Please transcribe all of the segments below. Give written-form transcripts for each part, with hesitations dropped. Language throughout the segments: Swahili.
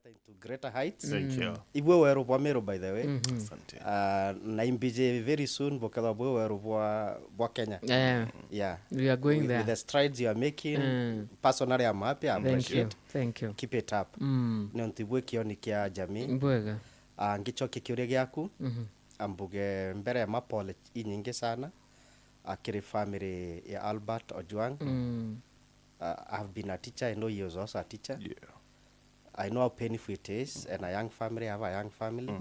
into greater heights. Thank you. Ibwe weru bwa Meru, by the way. Asante. Na imbije very soon bokela bwe weru bwa Kenya. Yeah. We are going there. With the strides you are making, personally I'm happy. I appreciate. Thank you. Keep it up. Niontibwe kioni kia jamii. Mbwega. Ngichoke kiuria giaku. Ambuge mbere ya mapole inyingi sana. Akiri family ya Albert Ojwang. I've been a teacher. I know he was also a teacher. Yeah. I know how painful it is, and a young family, I have a young family.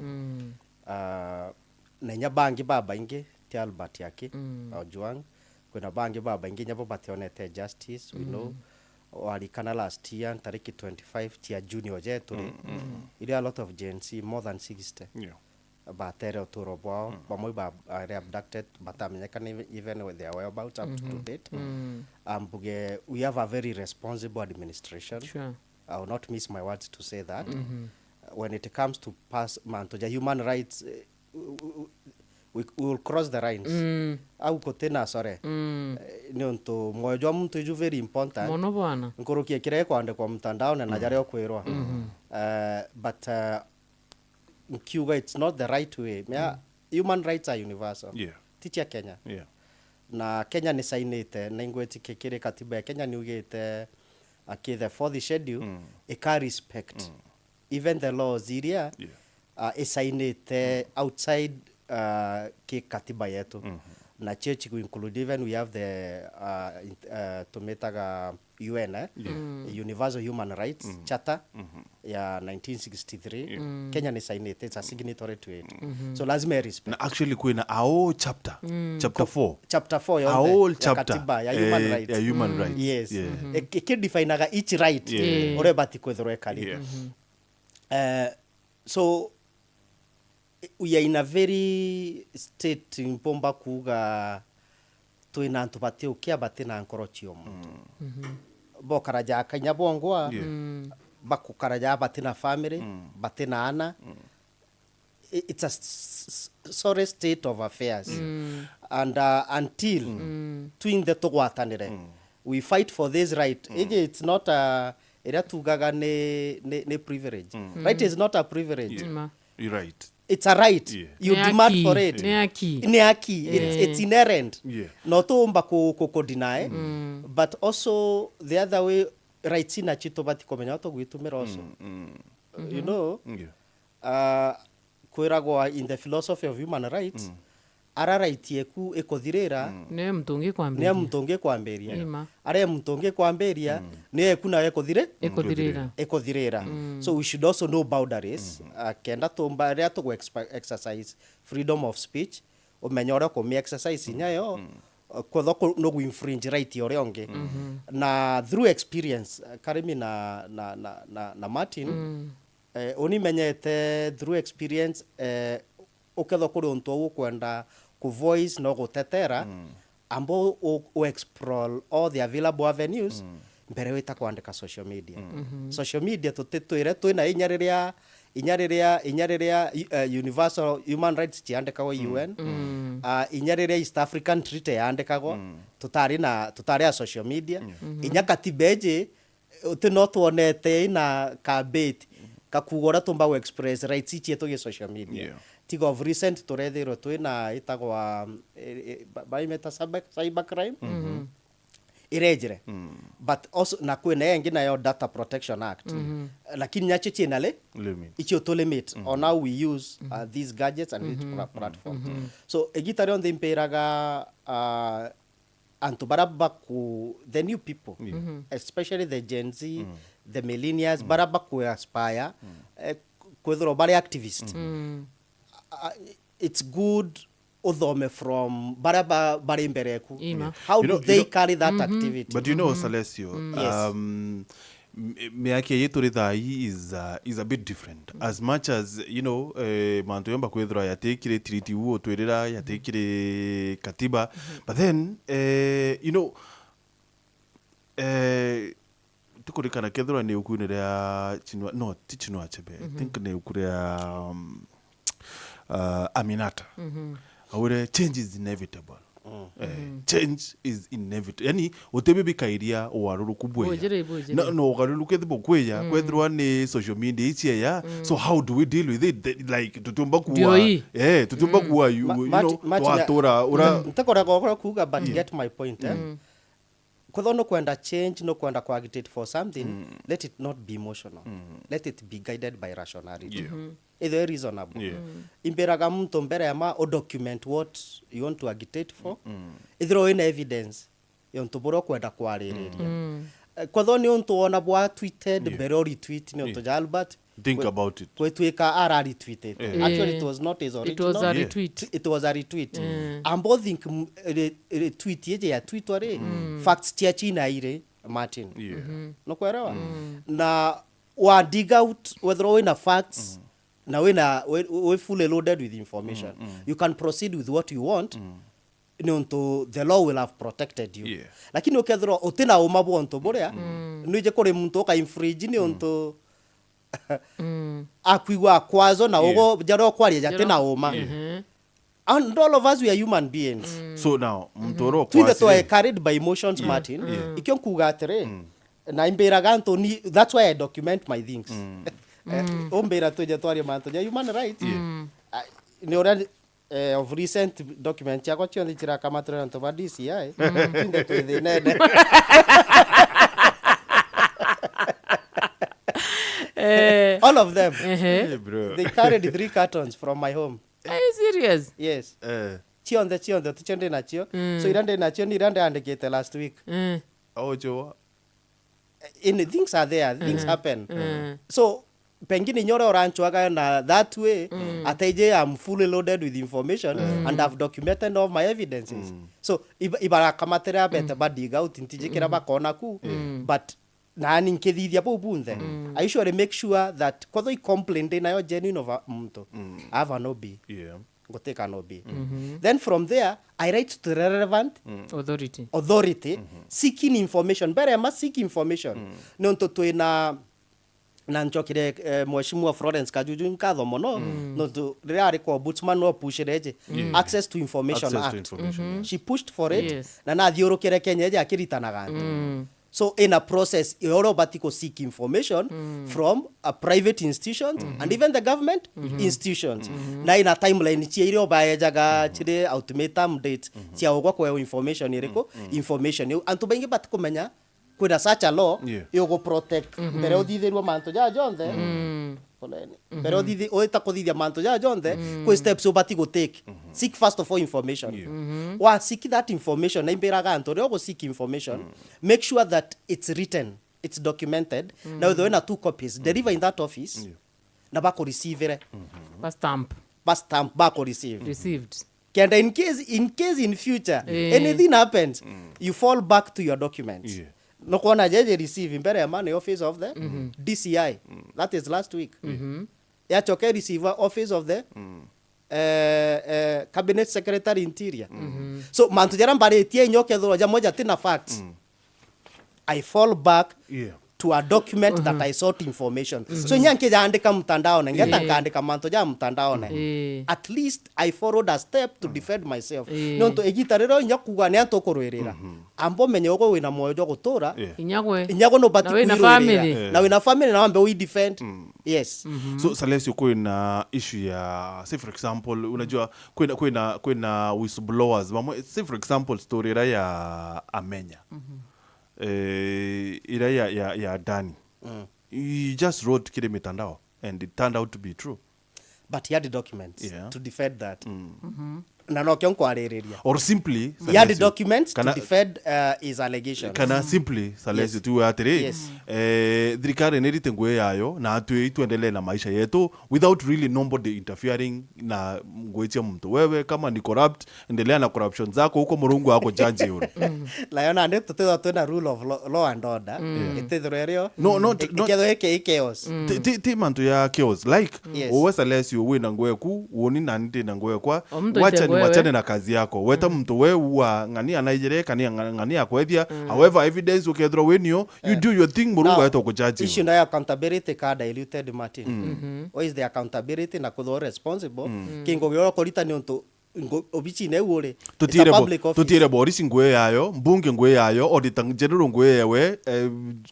Nenya bangi baba inge ti Albert yake Ojwang. Kuna bangi baba inge nyabo bationete justice. We know walikana last year tariki 25 tia junior jeturi. It a lot of Gen Z, more than 60. Yeah. Batere otoro bwao bamwe ba abducted batamenyekana even with their whereabouts up to date. Buge, we have a very responsible administration. Sure. I will not miss my words to say that. When it comes to mantoja human rights, we will cross the lines. Au kotena sore. Nionto moyo mtu ju very important. Mono bwana. Nkorokia kire kwande kwa mtandao na najare okwirwa. But Cuba, it's not the right way. Human rights are universal. Yeah. Titia Kenya. Yeah. Na Kenya ni sainite na ingweti kekire katiba ya Kenya ni ugete the fourth schedule eka respect even the laws iria sainite outside ke katiba yetu. Na church ku include even we have the tumetaga UN Universal Human Rights Charter ya 1963. Kenya ni signed, it's a signatory to it. So lazima respect. Na actually kuna ao chapter 4. Chapter 4 ya all chapter katiba ya human rights. Ya human rights. Yes. Ke define each right. Ore bati kwethro ekali. So we are in a very state impomba kuga tuina antupati ukia batina nkorochio muntu. Bo karaja kanyabongwa bakukaraja batina family batina ana. It's a sorry state of affairs. And until twin the togwatanire we fight for this right. It's not a tugaga ne privilege. Right is not a privilege. You're right. It's a right. Yeah. You demand for it. Neaki. It's inherent. Yeah. Not umba ko deny, but also the other way rights ina chito bati komenya to gwitumira also. You know, kwiragwa in the philosophy of human rights, ara right yeku ekothirira ne mtunge kwamberia. Are mtunge kwamberia ne kuna ekothirira. So we should also know boundaries. Kenda tomba ria to exercise freedom of speech. Omenyora ko me exercise nyayo kwotho no infringe right yore onge. Na through experience karimi na Martin oni menyete through experience oketho kuri onto kwenda ku voice no gutetera ambo o explore all the available avenues mbere wita kwandika social media. Social media tutitwire twina inyariria universal human rights ciandika wa UN inyariria East African Treaty yandikagwo tutari a social media inyakatibeje utinotwonete ina kabeti kakugora tumba we express rights cieto ge social media. Tigo of recent turethiro twina itagwa by meta cyber crime irejire but also na kwena yengi na yo data protection act lakini nyache chenale ichi to limit on how we use these gadgets and these platforms. So egitari on the imperaga antubaraba ku the new people especially the Gen Z the millennials baraba ku aspire kwethro bari activists. It's good odhome from baraba bari mbereku. How do they carry that activity? But you know Salesio, meake yetu ridhai is a bit different. As much as you know mantu yomba kwethra yatekire treaty uo twerera yatekire katiba, but then you know tukurikana kethra ne ukunira chinwa no tichinwa chebe. I think ne ukuria Aminata. Our change is inevitable. change is inevitable yani utebe bikairia owaruru kubwe no ogaruru kethibo kweya kwethirwa ni social media ichi ya so how do we deal with it like tutumba kuwa tutumba kuwa you know twatura ura ntakora gokora kuga but get my point kwetho no kwenda change no kwenda ku agitate for something let it not be emotional let it be guided by rationality either reasonable imberaga muntu mbere ya ma o document what you want to agitate for either in evidence yonto boro kwenda kwaririria kwetho ni untu ona bwa tweeted mbere retweet ni untu Albert think about it kwetwika ara retweeted actually it was not his original it was a retweet it was a retweet ambo think retweet yeje ya tweet ore facts tia china ire Martin no kwerawa na wa dig out whether wina facts na we fully loaded with information you can proceed with what you want nonto the law will have protected you lakini ukethro utina uma bonto boria nije kore muntu ka infringe ni onto akwigwa kwazo na ugo jaro kwaria jate na uma and all of us we are human beings so now mtoro kwazi to are carried by emotions Martin ikyo kuga atere na imberaga Anthony that's why I document my things ombera toje twari manto ya human rights ni ora of recent document yako chionde chira kama tro nto badisi yae inde to the nene all of them bro they carried 3 cartons from my home. Are you serious? Yes chionde tuchende nachio so irande nachio ni irande andikete last week ojo in things are there things happen so pengine nyore oranchwaga na that way ataije I'm fully loaded with information and I've documented all my evidences so ibara kamatera bete badiga utintijikira bakona ku but nani nkethithia bo bunthe I usually make sure that kwatho I complaint nayo genuine of mtu have no be goteka no be then from there I write to the relevant authority seeking information bere ma seek information nonto twina na njokire mheshimiwa Florence Kajuju nkatho mono no to reari ko ombudsman no pushireje access to information act she pushed for it na thiorokere Kenya ya kiritanaga so in a process yoro batiko seek information from a private institutions and even the government institutions na ina timeline chi iro baejaga chire ultimatum date chi ogwa kwa information iriko information antu bengi batiko menya kwina such a law yogo protect mbere uthithirwa manto ja jonthe poleni mbere uthithi oita kuthithia manto ja jonthe ku steps obati go take seek first of all information wa seek that information na imberaga anto ryo go seek information make sure that it's written it's documented now there are 2 copies deliver in that office na bako receive stamp bako received and in case in future anything happens you fall back to your documents no kuona jeje receive mbere ya man office of the DCI that is last week ya choke receive office of the cabinet secretary interior so mantu jara mbare tie nyoke thoro ja moja tina facts I fall back to a document that I sought information so nyanke jaandika mtandao na ngeta kaandika manto ja mtandao na at least I followed a step to defend myself nonto egitarero nyakuga ne antokorwerera ambo menyogo wina moyo jo gutura inyagwe no bati na wina family na ambe we defend yes so Salesio kuna issue ya say for example unajua kuna whistleblowers say for example story ra ya Amenya ira ya Dani he just wrote kile mitandao and it turned out to be true but he had the documents to defend that na no kionko areriria or simply he had the documents to defend his allegations kana simply Salesio tu atire thirikari ni ritengwe yayo na tuendelee na maisha yetu without really nobody interfering na ngweche mtu wewe kama ni corrupt endelea na corruption zako huko Murungu wako judge yule liona ne tutela tuna rule of law and order itethrerio no iketho heke chaos ti mantu ya chaos like wewe Salesio we na ngweku woni na nti na ngwekwa wacha ni wachane na kazi yako weta mtu wewe wa ngani anaijere ngani akwethia however evidence ukethro wenio you do your thing Murungu ato kujudge issue na accountability card diluted Martin what is the accountability na kudo responsible kingo gyo korita ni onto obichi ne ure tutire borisi ngwe yayo mbunge ngwe yayo auditor general ngwe yewe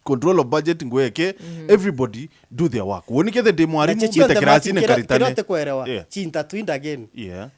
control of budget ngwe ke everybody do their work woni ke de mwarimu bitekerasi ne karitane kirote kwerewa chinta twin again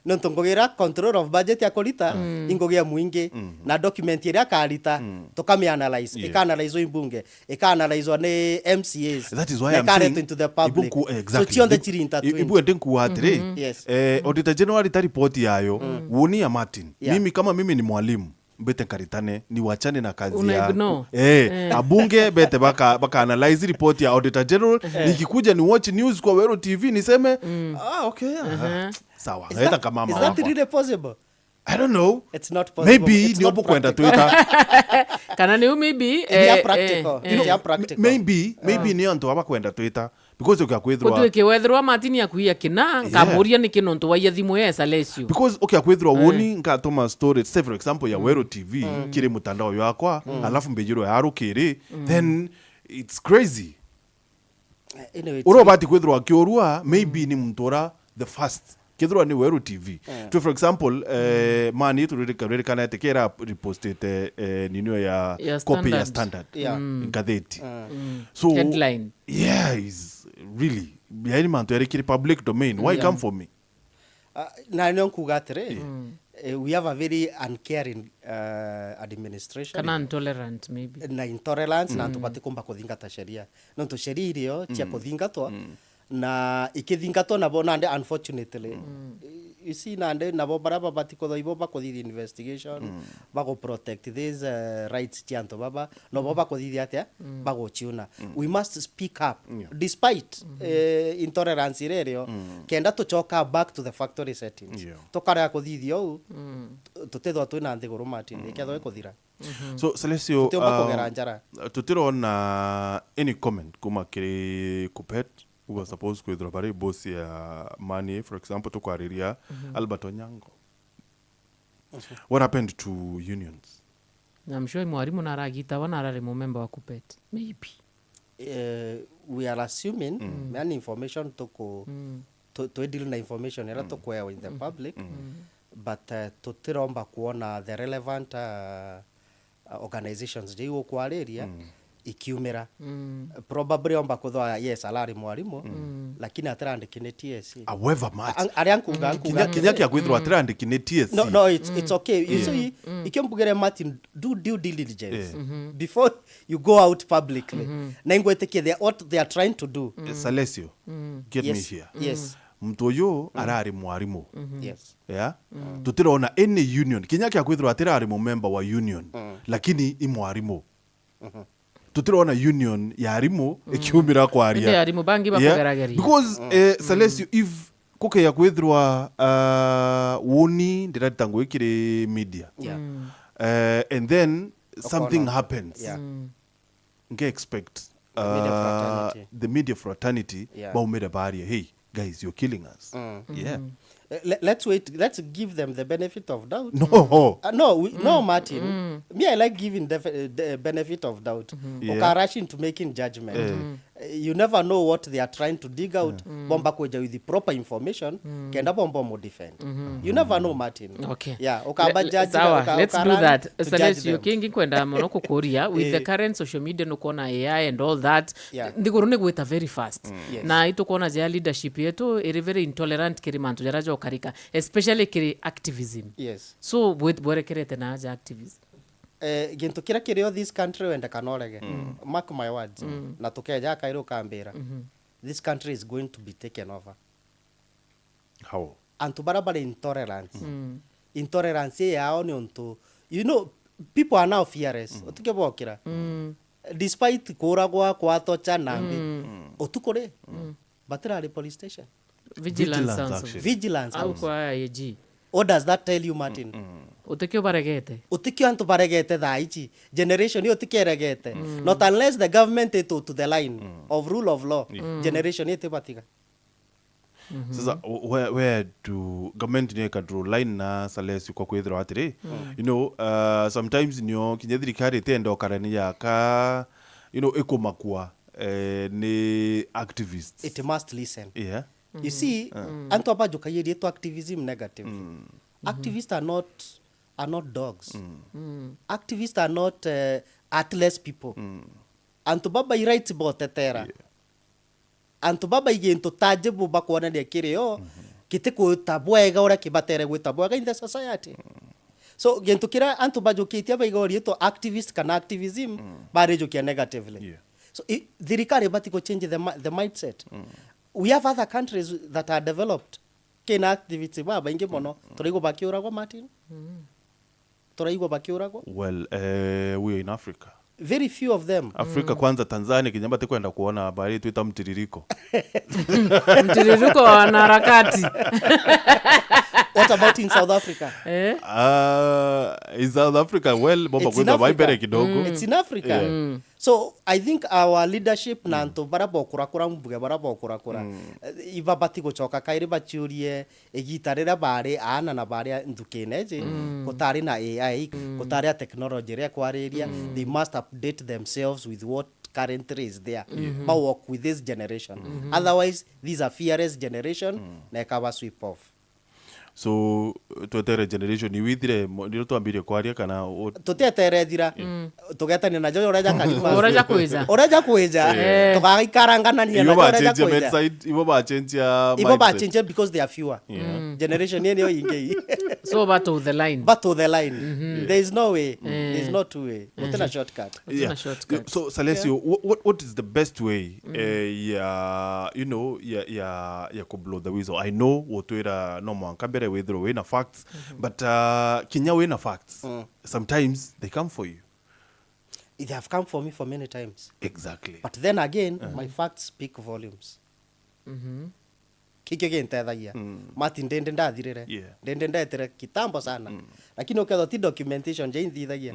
no tongogira control of budget ya kolita ingogia muinge na document ira karita tokame analyze ika-analyze imbunge ika-analyze ne MCAs that is why I'm saying into the public exactly. So chionde chirinta twin ibu endenku atire auditor general ita report yayo woni ya Martin mimi kama mimi ni mwalimu bete karitane ni wachane na kazi ya abunge bete baka analyze report ya auditor general nikikuja ni watch news kwa Wero TV niseme okay sawa haita kama mama is that really possible? I don't know. It's not possible. Maybe ni obo kwenda Twitter. Kana ni maybe practical. Maybe ni antu aba kwenda Twitter because ukakwithwa. Kutuwethwa matini ya kuia kina ngamuria ni kinonto wa yathimu ya SALESIO. Because ukakwithwa woni ngatoma story say for example ya Wero TV kire mutandao yakwa alafu mbejiro ya arukiri then it's crazy. Urobati kwithwa kiorua maybe ni mtora the first kithwa ni Wero TV to for example mani to read kana tekera reposted ninyo ya copy ya standard gazeti so headline is really behind man to the public domain why come for me na nyonkugatre we have a very uncaring administration kana intolerant maybe na intolerance na tupate kumba kuthingata sheria no to sheria irio cia kuthingatwa na ikithingatwo nabo nande unfortunately you see nande nabo baraba batiko ibo bakothi investigation bago protect these rights chianto baba no baba kothi atia bago chiuna we must speak up despite intolerance irerio kenda tuchoka back to the factory settings tokara kothithio tutethwa twina nthiguru Martin ikethwa ikuthira so Salesio tutirona any comment kuma kiri Kupet who was supposed to withdraw very boss ya money for example to kwariria Albert Onyango what happened to unions? I'm sure mwarimu naragita wanarare member wa Kupet maybe we are assuming many information to deal na information era to kwa in the public but tutiromba kuona the relevant organizations je kwa area ikiumira probably omba kuthwa yes alari mwarimu lakini atarandikine TSC however much ariankuga kinyaki ya kwithwa atarandikine TSC no it's okay you see ikimbugere Martin do due diligence before you go out publicly na ingweteke what they are trying to do Salesio get me here yes mtu yo arari mwarimu yes tutirona any union kinyaki ya kwithwa atarari member wa union lakini imwarimu tutirona union ya arimu ikiumira kwa aria ya arimu bangi bakugerageria because Salesio if kuke ya kwithwa woni ndiratango ikire media and then something happens nge expect the media fraternity baumira baria hey guys you're killing us let's wait, let's give them the benefit of doubt. No Martin me I like giving the benefit of doubt okay rushing to making judgment you never know what they are trying to dig out bomba koja with the proper information kenda bomba mo defend you never know Martin okay okay judge let's do that Salesio kingi kwenda mono kukoria with the current social media no kona AI and all that ndiguru ni gwita very fast na ito kona ja leadership yetu iri very intolerant kirimantu jarajo karika especially kiri activism so with borekerete na ja activism gintu kira kirio this country wenda kanorege mark my words na tukeja kairo kambira this country is going to be taken over how and to barabara intolerance yao ni onto you know people are now fearless otukebokira despite kuragwa kwa tocha nambi otukore batirali police station vigilance au kwa AG what does that tell you Martin utekio baregete antu baregete thaichi generation yo tikeregete not unless the government to the line of rule of law generation ite batiga sasa where do government ni control line na Salesio kwa kwithira atiri you know sometimes nyo kinyethirikari tendo karani yaka you know ekomakwa ni activists it must listen you see antu abajuka yedi to activism negative Activists are not dogs. Activists are not heartless people. Antu baba irights botetera. Antu baba igento tajibu bakwana de kireo kite ko tabwega ora kibatere gwitabwega in the society. So gento kira antu bajukitia baigori to activist kana activism barejukia negatively. So thirikari batiko change the mindset. We have other countries that are developed. Kena activity baba inge mono turaigo bakiuragwa Martin. Turaigo bakiuragwa. Well, we are in Africa. Very few of them. Afrika kwanza Tanzania kinyamba tekwenda kuona habari tuita mtiririko. Mtiririko wa wanaharakati. What about in South Africa? In South Africa, well, baba kwenda waibere kidogo. It's in Africa. So I think our leadership nanto barabo kurakura mbuge barabo kurakura. Iba batiko choka kaire bachurie egitarera bare ana na bare ndukeneje kotari na AI kotari technology re kwareria. They must update themselves with what currently is there. But work with this generation. Otherwise, these are fearless generation na kawa sweep off. So tuetere generation ni withire ndiro twambirie kwaria kana tutetere thira tugetani na jojo oraja kalima oraja kweza tukaikarangana ni na oraja kweza ibo ba change because they are fewer generation yene yo inge so but to the line there is no way there is no two way without a shortcut. So Salesio, what is the best way you know ya ko blow the whistle? I know wotwera no man kabere withdraw we na facts but kinya we na facts sometimes they come for you. They have come for me for many times. Exactly. But then again my facts speak volumes. Kike gentethagia Martin ndende ndathirire ndende ndetere kitambo sana lakini uketho ti documentation je nthithagia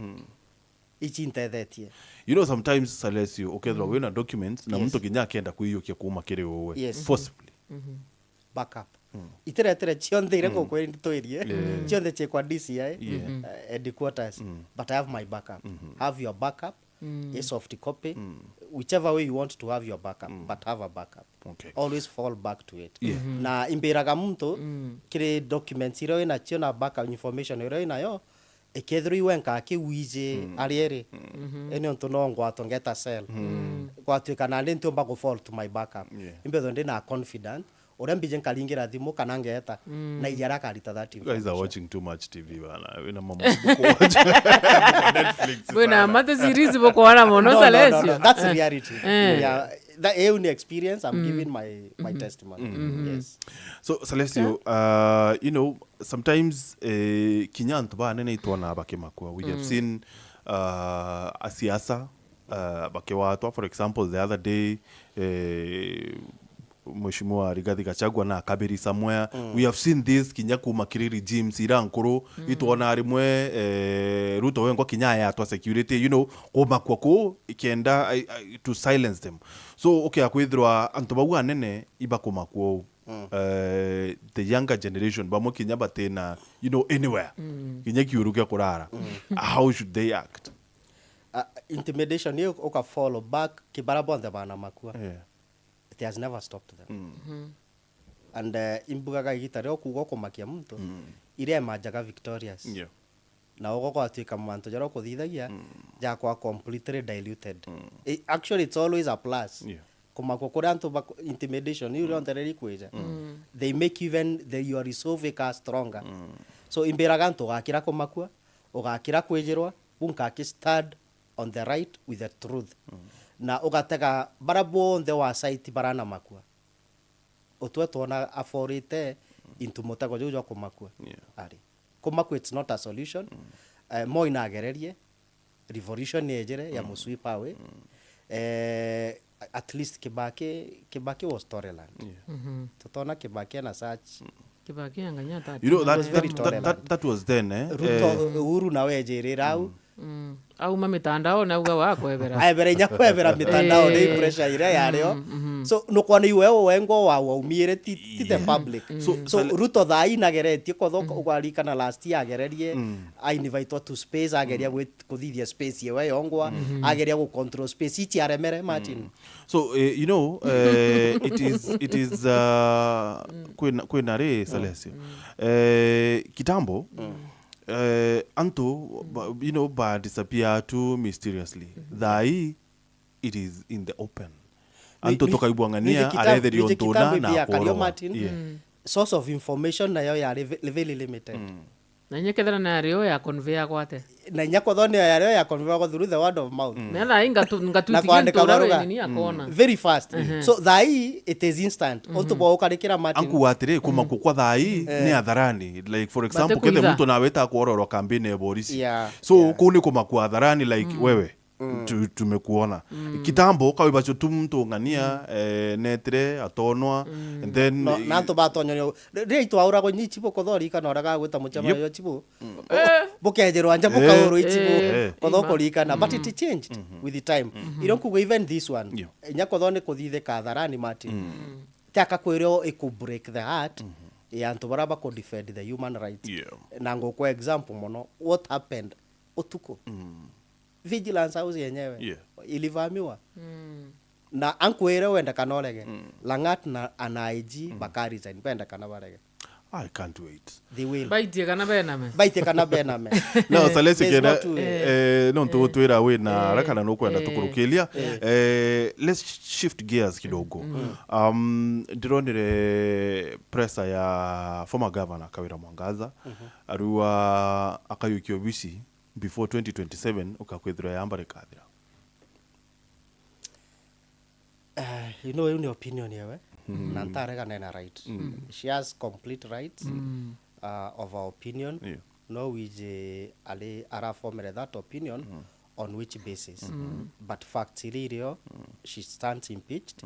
ichi ntethetie. You know sometimes Salesio ukethwa we na documents na mtu kinya kenda kuiyukia kuma kire wewe forcibly backup iteretere chionde ireko kweli ntoirie chionde che kwa DCI headquarters but I have my backup. Have your backup. A soft copy, whichever way you want to have your backup, but have a backup. Okay. Always fall back to it. Na imbiraga muntu kire documents iro ina chiona backup information iro ina yo ekethru iwenka ki wije ariere eni onto no ngwato ngeta cell kwatu kana ndento mba go fall to my backup imbezo ndina confident orambije nkalingira thimu kana ngeta na ijara karita that. You guys are watching too much TV bana. We na mama watch Netflix. We na mate series boko wana mono Salesio. No, that's reality. Yeah, that only experience I'm giving my testimony. Yes. So Salesio, you know, sometimes kinyanto ba nene itwana bakemakwa. We have seen asiasa bakewatwa, for example the other day Mheshimiwa Rigathi Gachagua na Kaberi somewhere. We have seen this kinyaku makiri regimes irankuru itwana rimwe Ruto wengo kinyaya atwa security, you know, ko makwako ikienda to silence them. So okay akwithirwa antobagu anene ibako makwo the younger generation bamo kinyaba tena, you know, anywhere kinyaki urukia kurara. How should they act? Intimidation you oka follow back kibarabonde bana makwa. It has never stopped them. And imbugaga igitare okugo komakia muntu ire majaga victorious. Na ogo atwika manto jaro kuthithagia ja kwa completely diluted. Actually it's always a plus. Komako kuranto intimidation you don't really kweja. They make even your resolve stronger. So imberaga nto gakira komakwa ogakira kwejerwa bunka ki stand on the right with the truth. Na ugatega barabo the wa site barana makwa otwe tona aforite into motago jojo komakwa ari komakwa it's not a solution. Mo inagererie revolution ejere ya musweep away. At least Kibaki was storyland. Tutona Kibaki na search Kibaki anganya that. You know that was then Ruto Uhuru na wejere rau au mamitandao na uga wako ebera nya kwebera mitandao ni pressure ire yario so no kwa ni wewe wengo wa umire ti the public so Ruto thai nageretie kothoko ugarikana last year agererie I invite to space ageria kuthithia space yewe yongwa ageria go control space ichi aremere Martin. So you know it is kwena re Salesio kitambo anto you know ba disappear too mysteriously thai it is in the open anto tokaibwangania aretherio ntona na koro source of information nayo ya very limited na nyekethera na rio ya convey gwate na nyakothone ya rio ya convey go through the word of mouth na inga ngatuitikia nini akona very fast so thai it is instant otubo ukarikira Martin anku atire kuma kwa thai ni atharani like for example kethe mtu na weta kuororo campaign ya polisi so kuni kuma kwa atharani like wewe tumekuona kitambo kawibacho tumtu ngania netre atonwa and then na to batonyo ri to aura go nyichibo kothori kana oraga gwita muchama yo chibo bukejerwa anja bukauru ichibo kothoko rikana but it changed with the time ironkugo even this one nyakothone kuthithe katharani Martin taka kwiro iku break the heart ya antu baraba ko defend the human rights na ngo kwa example mono what happened otuko vigilance house yenyewe ilivamiwa na ankwere wenda kanolege langat na anaiji bakari zain penda kana barege I can't wait. They will. Baitie kana bename. No, Salesio kena no twira we na rakana no kwenda tukurukilia. Let's shift gears kidogo. Ndironire pressa ya former governor Kawira Mwangaza arua akayukio bisi before 2027 ukakwethira yambare kathira. You know your opinion yewe na ntarega na right she has complete rights of our opinion no which ali ara formulate that opinion on which basis but fact ilirio she stands impeached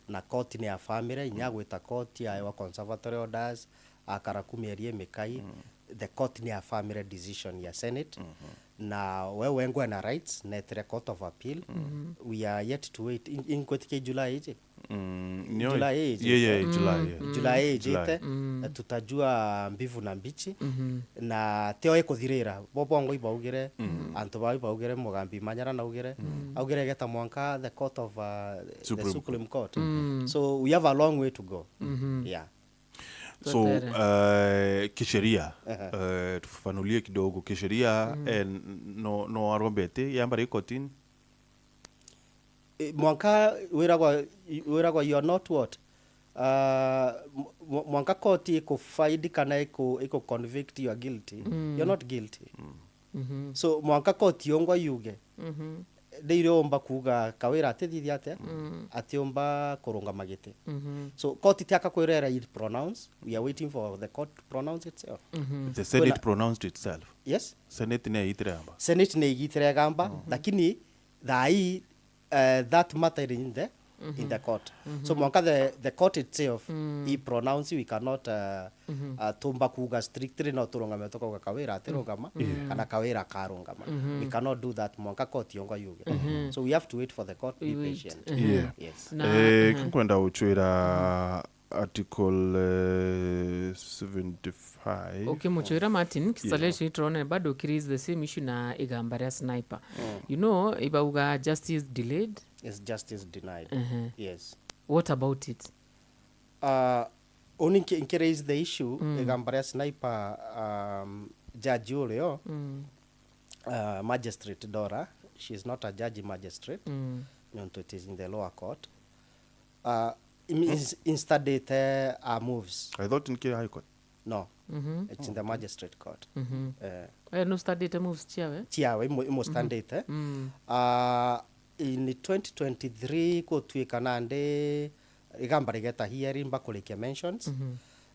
na court ni ya family inyagwita court ya wa conservatory orders akara kumierie mekai the court ni ya family decision ya senate na wewe ngwe na rights na court of appeal we are yet to wait in kwetike July July tutajua mbivu na mbichi na teo ekuthirira bobongo ibaugire antu baugire mugambi manyara na ugire augire geta mwanka the court of the Supreme Court so we have a long way to go So kisheria tufafanulie kidogo kisheria no arombete yambare kotini mwanka wira you are not what mwanka koti ko find kana iko convict you are guilty you're not guilty so mwanka koti yongwa yuge ndeiromba kuga Kawira atithithia atiomba kurunga magite so court tiaka kwirera it pronounce we are waiting for the court to pronounce itself the Senate pronounced itself yes Senate ne itiramba lakini thai that matter in the court so mwanka the court itself he pronounce we cannot tumba kuga strictly no turunga metoko Kawira atirungama kana Kawira karungama we cannot do that mwanka court yonga yuge so we have to wait for the court be patient yes kwenda uchwira article 75 okay muchwira Martin Salesio itrone bado kiriz the same issue na igambara sniper you know ibauga justice delayed is justice denied yes what about it only in raise the issue igambara sniper judge ulio magistrate Dora she is not a judge magistrate it is in the lower court instead moves I thought in high court no it's in the magistrate court no study moves chiawe imo standard in 2023 ko twikana nde igamba rigeta hearing bakulikia mentions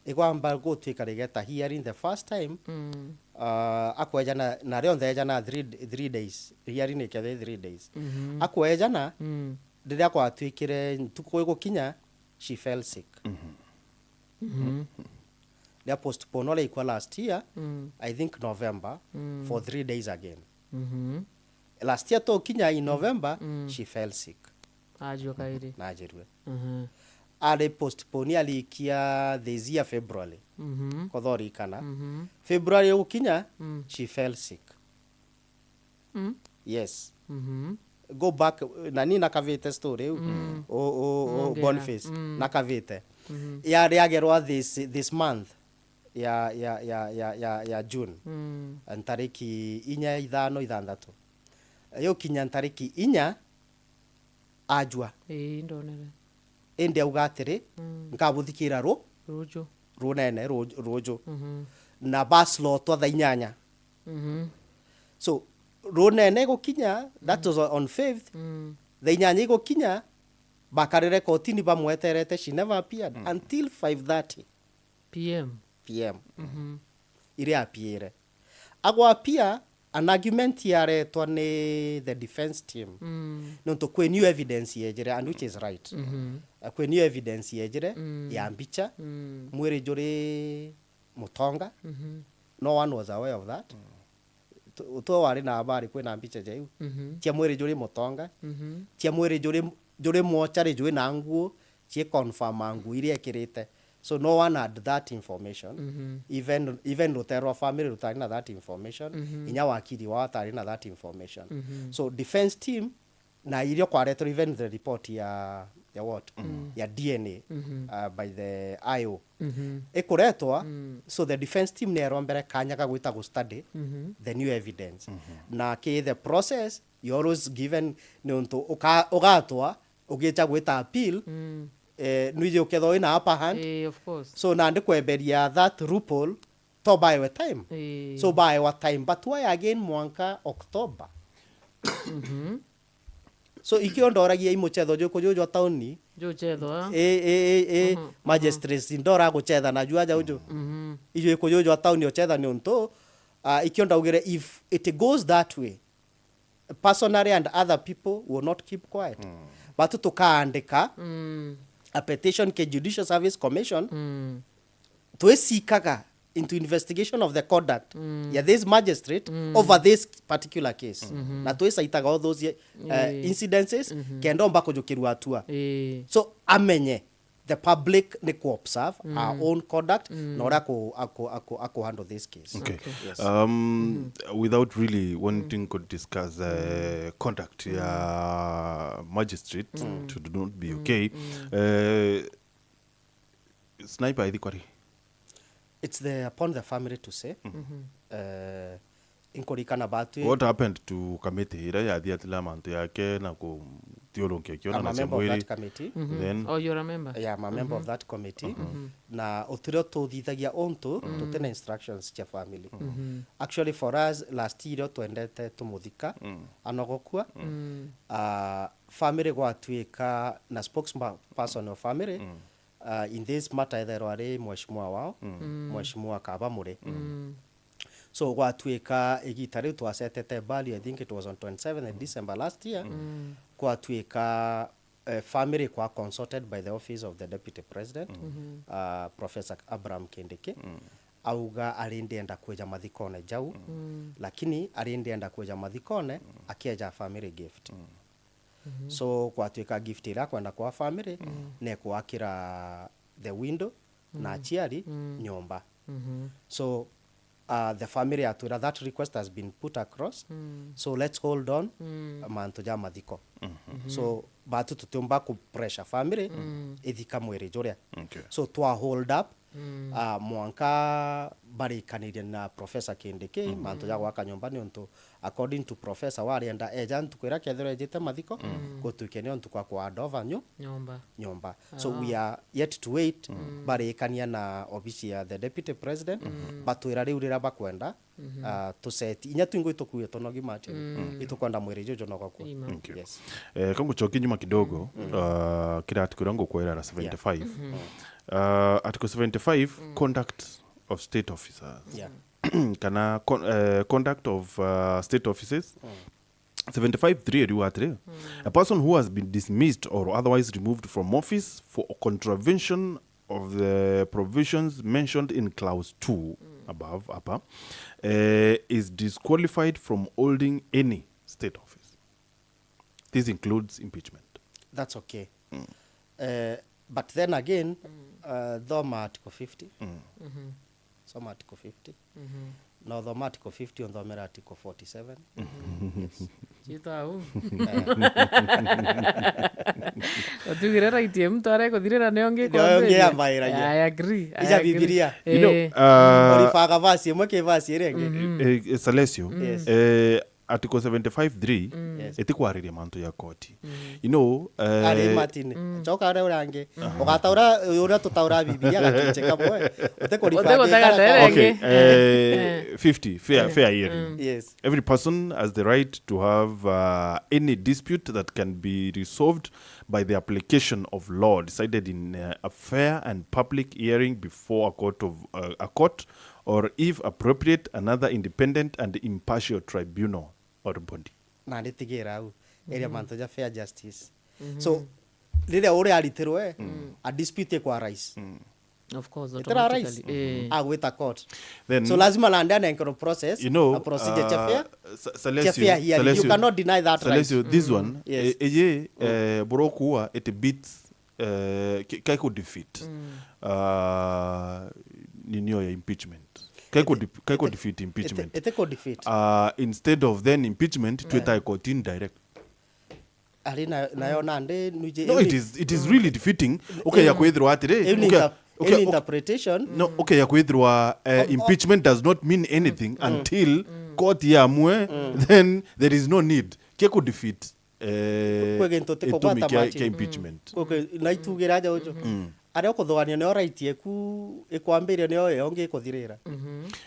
igamba go twika rigeta hearing the first time akwejana na reo ndejana 3 days hearing ikethe 3 days akwejana ndiria kwa twikire tuko gukinya she fell sick they postponed all equal last year I think November for 3 days again last year to kinya in November she fell sick ajua kairi na ajerwe mhm ale postpone alikia this year February kothori kana February ukinya she fell sick yes go back nani nakavite story o Boniface nakavite yari agerwa this month ya June antariki inya ithano ithanthatu yo kinya ntariki inya ajwa ndonere ende augatiri nkabuthikira rujo runene rujo na baslo to tha inyanya so runene gukinya that was on 5th tha inyanya gukinya bakarere kotini bamweterete she never appeared until 5:30 pm ire apiere agwa pia an argument yaretwa ni the defense team nonto kwe new evidence yejere and which is right kwe new evidence yejere ya mbicha mwere jore mutonga no one was aware of that to wari na habari kwe na mbicha jeu tia mwere jore mutonga tia mwere jore mochare jwe na nguo tie confirm nguo ile ekirite. So no one had that information. Even Rutero family rutari na that information. Inya wakili wa tari na that information. So defense team na ilio kwa retro even the report ya what? Ya DNA by the IO. Ekuretwa so the defense team ne rombere kanya ka gwita go study the new evidence. Na ke the process you always given nonto ogatwa ugecha gwita appeal nuije uketho ina upper hand of course so na ndikweberia that loophole to buy with time so buy what time but why again mwanka October so ikiondoragia imuchetho juko jojo tauni jochetho magistrates ndora guchetha na juaja ujo ijo ikojojo tauni ochetha ni onto ikiondaugire if it goes that way personally and other people will not keep quiet but tukaandika a petition ke Judicial Service Commission twesikaga into investigation of the conduct ya this magistrate over this particular case na twesaitaga all those incidences kendo mbako jukirwa atua so amenye the public ne ko observe our own conduct nora ako handle this case. Okay. Yes. Without really wanting to discuss conduct ya magistrate should not be okay. Sniper idikwari. It's upon the family to say. Inkorikana batu. What happened to committee ira ya thiatila mantu yake na ku thiolonke kiona na semwiri then you're a member yeah I'm a member of that committee na otiro to thithagia onto tutena instructions cha family actually for us last year twendete tumuthika anogokua family gwatuika na spokesperson of family in this matter either wale mheshimiwa wao mheshimiwa Kabamure so gwatuika igitari twasetete bali I think it was on 27th December last year gwatuika family kwa consulted by the office of the deputy president Professor Abraham Kindiki auga arindienda kweja mathikone jau lakini arindienda kweja mathikone akieja family gift so gwatuika gift ira kwenda kwa family ne kwakira the window na chiari nyomba so the family atura that request has been put across so let's hold on manto ja mathiko so batu tutumba ku pressure family ithika mwiri juria so twa hold up mwanka bari Canadian na Professor Kindiki manto ja gwaka nyomba ni onto according to professor wari enda agent kwira kethero ejete mathiko gutukene onto kwa adova nyomba so we are yet to wait bari kania na office ya the deputy president but ira riurira bakwenda to set inya twingo itukuye tonogi mati itukwenda mwiri jojo nogokwa yes kangu choki nyuma kidogo kila atukurango kwa era 75 article 75 conduct of state officers kana conduct of state officers 75(3) a person who has been dismissed or otherwise removed from office for contravention of the provisions mentioned in clause 2 above upper is disqualified from holding any state office. This includes impeachment. that's okay. But then again, thoma article 50. Soma article 50. No thoma article 50 on thomera article 47. Yes. Chitau. Otugire right mtu areko thirira neonge kwa. I agree. Ija Biblia. You know, orifaga verse imwe ke verse irenge. Salesio. Article 75.3 etikwariria mantu ya koti. You know, ari Martin choka ara urange ogataura ura tutaura Biblia gakicheka boy utekorifaga. Okay, 50 fair hearing. Yes. Every person has the right to have any dispute that can be resolved by the application of law decided in a fair and public hearing before a court or if appropriate another independent and impartial tribunal or body. Na nditigira au area manto ja fair justice. So rire ore aritirwe a dispute kwa rais. Of course, automatically. With a court. Then, so lazima landane in process, you know, a procedure fair. Salesio, you cannot deny that Salesio, right. this one, Borokuwa, it beats Kaiko defeat Ninyo impeachment. Kaiko defeat impeachment. Eteko defeat. Instead of then impeachment, Twitter court indirect. No, it is really defeating. Okay, yakwedro atire. Okay, interpretation. No, okay, yakwedro impeachment does not mean anything until court yamwe, then there is no need. Keko defeat impeachment. Okay, naitugira ja ujo. Ari okuthoania ne right yeku ikwambiria ne yo yonge ikuthirira.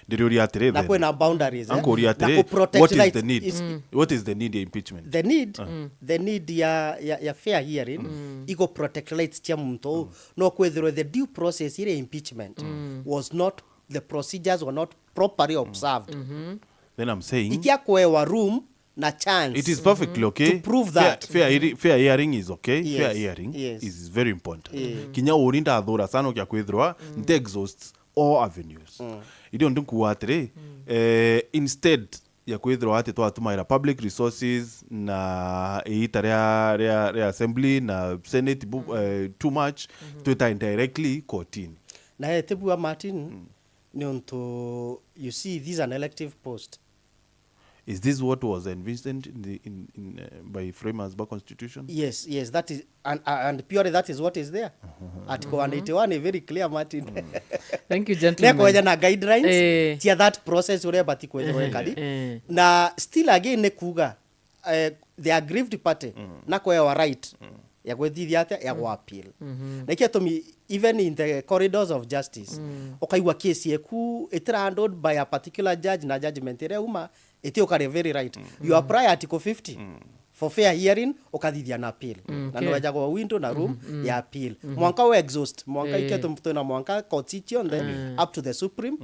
Ndiri atire. Na kwena boundaries. Ankori atire. What is the need? What is the need of impeachment? The need ya fair hearing ego protect rights tia muntu no kwethiro the due process ire impeachment was not, the procedures were not properly observed. Then I'm saying ikia kwewa room na chance. It is perfectly okay to prove that fair hearing is okay. Yes. Fair hearing Yes. is very important. Kinya urinda athura sana kya kwithirwa nte exhausts all avenues. Idio ndunku atire instead ya kwithirwa ati twatumaira public resources na rea assembly na senate too much to indirectly courtini. Na etebu Martin ni onto, you see, this is an elective post. Is this what was envisioned by framers by constitution? Yes, that is, and purely that is what is there. Article 181 is very clear, Martin. Thank you, gentlemen. Neko na guidelines tia that process ure batiko kadi. Na still again nekuga the aggrieved party nako ya right ya gwethithia ate ya go appeal. Na kiatomi even in the corridors of justice okaiwa case yeku handled by a particular judge na judgment ere uma eti okare very right. You apply article 50 for fair hearing okathithia na appeal. Na no waja go window na room ya appeal. Mwanka we exhaust mwanka iketo mtu na mwanka constitution then up to the Supreme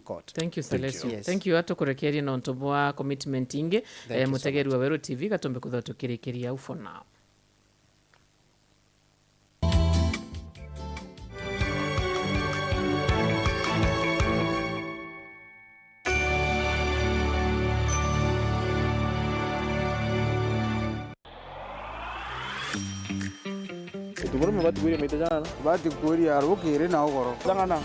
Court. Thank you, Salesio. Thank you ato kurekeria na ontoboa commitment inge mutegeri wa Wero TV gatombe kutho tukirikiria for now. Tuguru mabati gwire mete jana. Bati gwire arukire na ogoro. Sangana.